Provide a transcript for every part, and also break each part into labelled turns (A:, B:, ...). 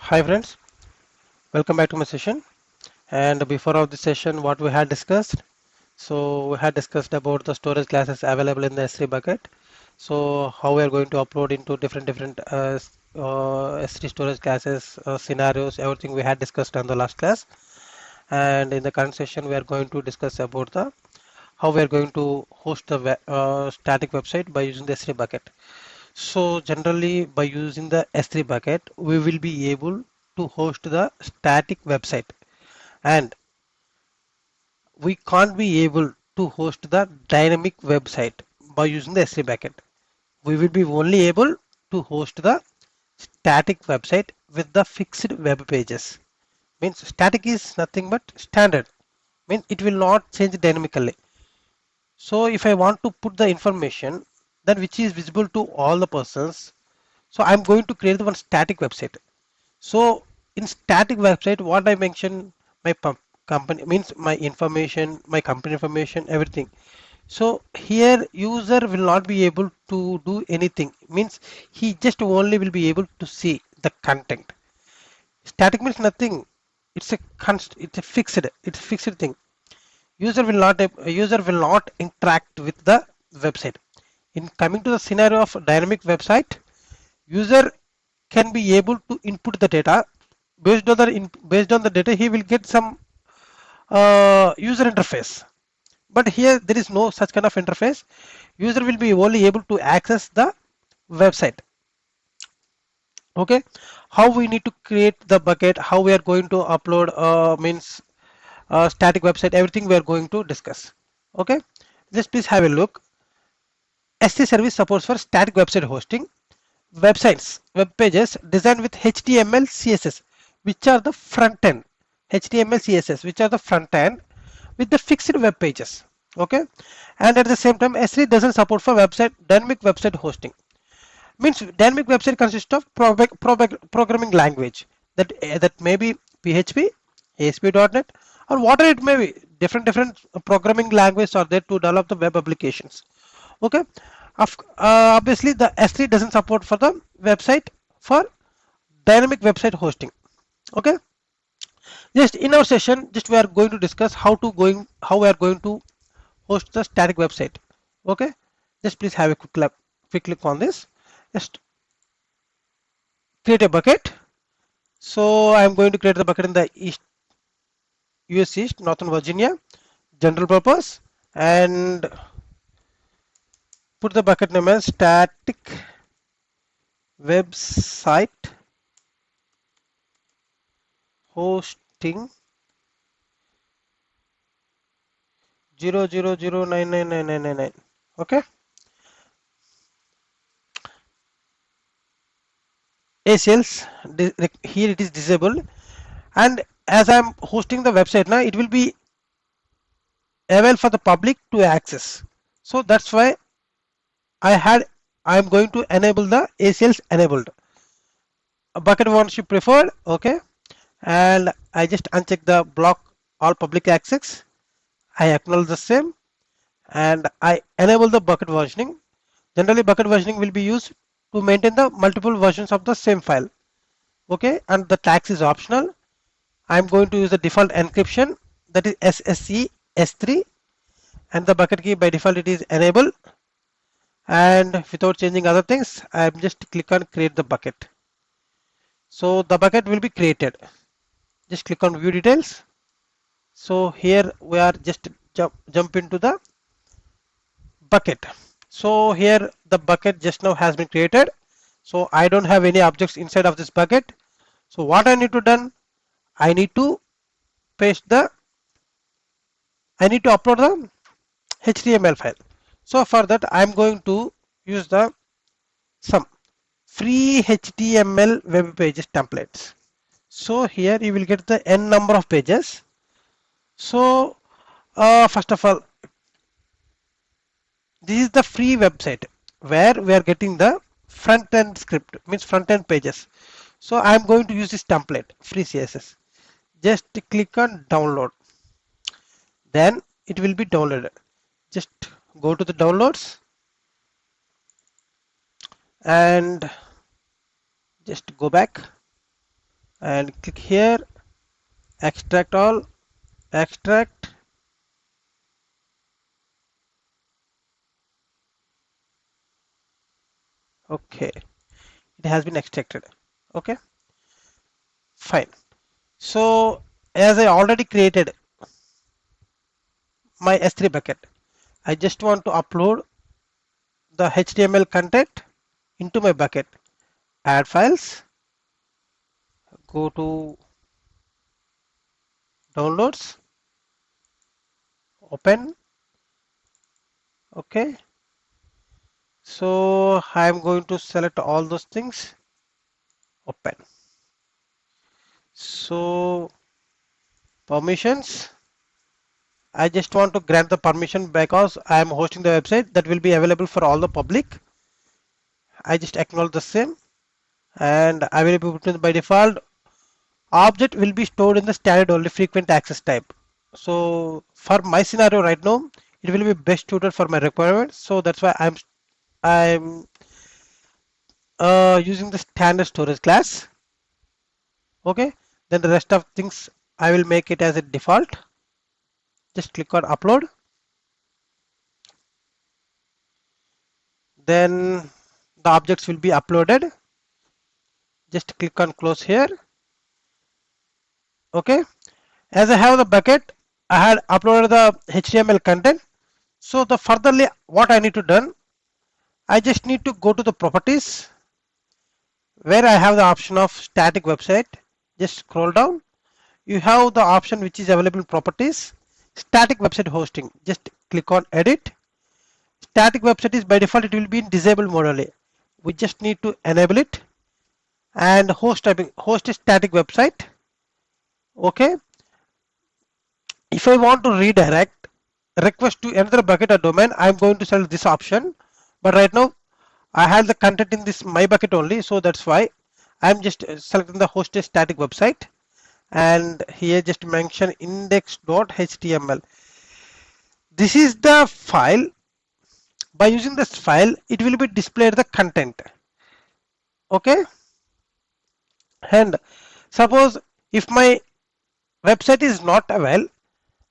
A: Hi friends, welcome back to my session. And before of the session, what we had discussed. So we had discussed about the storage classes available in the S3 bucket. So how we are going to upload into different S3 storage classes, scenarios, everything we had discussed on the last class. And in the current session, we are going to discuss about the how we are going to host the static website by using the S3 bucket. So generally by using the S3 bucket, we will be able to host the static website, and we can't be able to host the dynamic website by using the S3 bucket. We will be only able to host the static website with the fixed web pages. Means static is nothing but standard. Means it will not change dynamically. So if I want to put the information then which is visible to all the persons, so I'm going to create the one static website. So in static website, what I mentioned, my company means my information, my company information, everything. So here user will not be able to do anything. Means he just only will be able to see the content. Static means nothing. It's a it's a fixed thing. User will not interact with the website. In coming to the scenario of dynamic website, user can be able to input the data. Based on the data he will get some user interface, but here there is no such kind of interface. User will be only able to access the website. Okay, how we need to create the bucket, how we are going to upload means static website, everything we are going to discuss. Okay, just please have a look. S3 service supports for static website hosting. Web pages designed with HTML, CSS, which are the front end. HTML, CSS, which are the front end with the fixed web pages. Okay, and at the same time, S3 doesn't support for dynamic website hosting. Means dynamic website consists of programming language that may be PHP, ASP.NET, or whatever it may be. Different programming languages are there to develop the web applications. Okay, obviously the S3 doesn't support for the website for dynamic website hosting. Okay, just in our session, just we are going to discuss how we are going to host the static website. Okay, just please have a quick look on this. Just create a bucket. So I am going to create the bucket in the US East, Northern Virginia, general purpose, and put the bucket name as static website hosting 000999999. Okay, ACLs here it is disabled, and as I'm hosting the website now, it will be available for the public to access. So that's why I'm going to enable the ACLs enabled. A bucket ownership preferred. Okay, and I just uncheck the block all public access. I acknowledge the same, and I enable the bucket versioning. Generally, bucket versioning will be used to maintain the multiple versions of the same file. Okay, and the tags is optional. I'm going to use the default encryption, that is SSE S3, and the bucket key by default it is enable. And without changing other things, I'm just click on create the bucket. So the bucket will be created. Just click on view details. So here we are just jump into the bucket. So here the bucket just now has been created. So I don't have any objects inside of this bucket. So what I need to done, I need to I need to upload the HTML file. So for that I'm going to use the some free HTML web pages templates. So here you will get the n number of pages. So first of all, this is the free website where we are getting the front end script, means front end pages. So I am going to use this template, free CSS. Just click on download. Then it will be downloaded. Just go to the downloads and just go back. and click here, extract all, extract. Okay, it has been extracted. Okay, fine. So as I already created my S3 bucket, I just want to upload the HTML content into my bucket. Add files, go to downloads, open. Okay, so I'm going to select all those things, open. So permissions, I just want to grant the permission because I am hosting the website that will be available for all the public. I just acknowledge the same, and I will be putting by default object will be stored in the standard only frequent access type. So for my scenario right now, it will be best suited for my requirements. So that's why I'm using the standard storage class. Okay, then the rest of things I will make it as a default. Just click on upload. Then the objects will be uploaded. Just click on close here. Okay, as I have the bucket, I had uploaded the HTML content. So the furtherly what I need to done, I just need to go to the properties where I have the option of static website. Just scroll down. You have the option which is available in properties, static website hosting. Just click on edit. Static website is by default it will be in disabled mode only. We just need to enable it and host a static website. Okay. If I want to redirect request to another bucket or domain, I'm going to select this option. But right now I have the content in this my bucket only, so that's why I'm just selecting the host a static website, and here just mention index.html. This is the file. By using this file, it will be displayed the content. Okay, and suppose if my website is not available,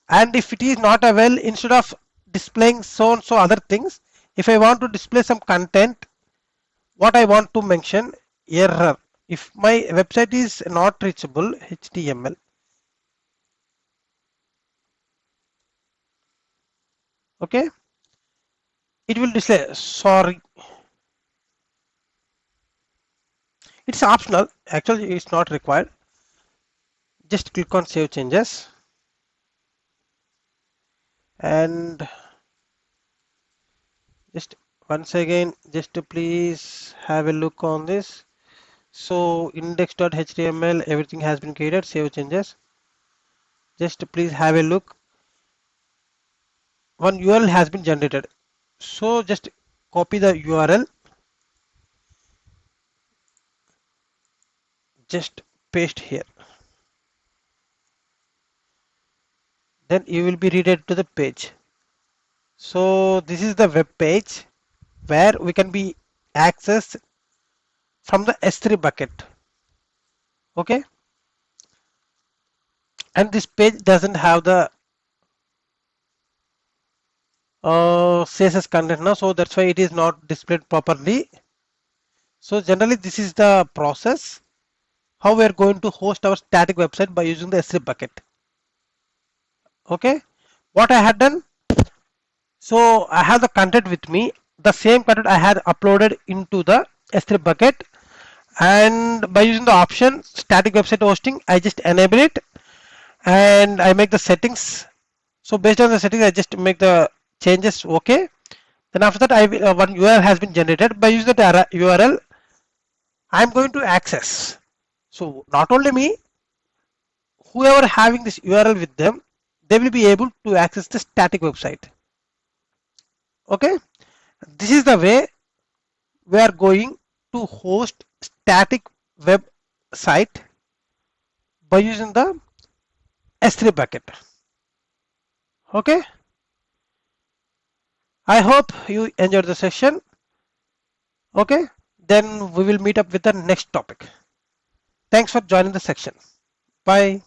A: and if it is not available, instead of displaying so and so other things, if I want to display some content, what I want to mention error. If my website is not reachable, HTML. Okay, it will display sorry. It's optional. Actually, it's not required. Just click on save changes and just once again, just please have a look on this. So index.html, everything has been created. Save changes. Just please have a look. One URL has been generated. So just copy the URL. Just paste here. Then you will be redirected to the page. So this is the web page where we can be accessed from the S3 bucket. Okay, and this page doesn't have the CSS content now, so that's why it is not displayed properly. So generally this is the process how we are going to host our static website by using the S3 bucket. Okay, what I had done, so I have the content with me, the same content I had uploaded into the S3 bucket, and by using the option static website hosting, I just enable it and I make the settings. So based on the settings, I just make the changes. Okay, then after that, one URL has been generated. By using that URL, I am going to access. So not only me, whoever having this URL with them, they will be able to access the static website. Okay, this is the way we are going to host static web site by using the S3 bucket. Okay, I hope you enjoyed the session. Okay, then we will meet up with the next topic. Thanks for joining the section. Bye.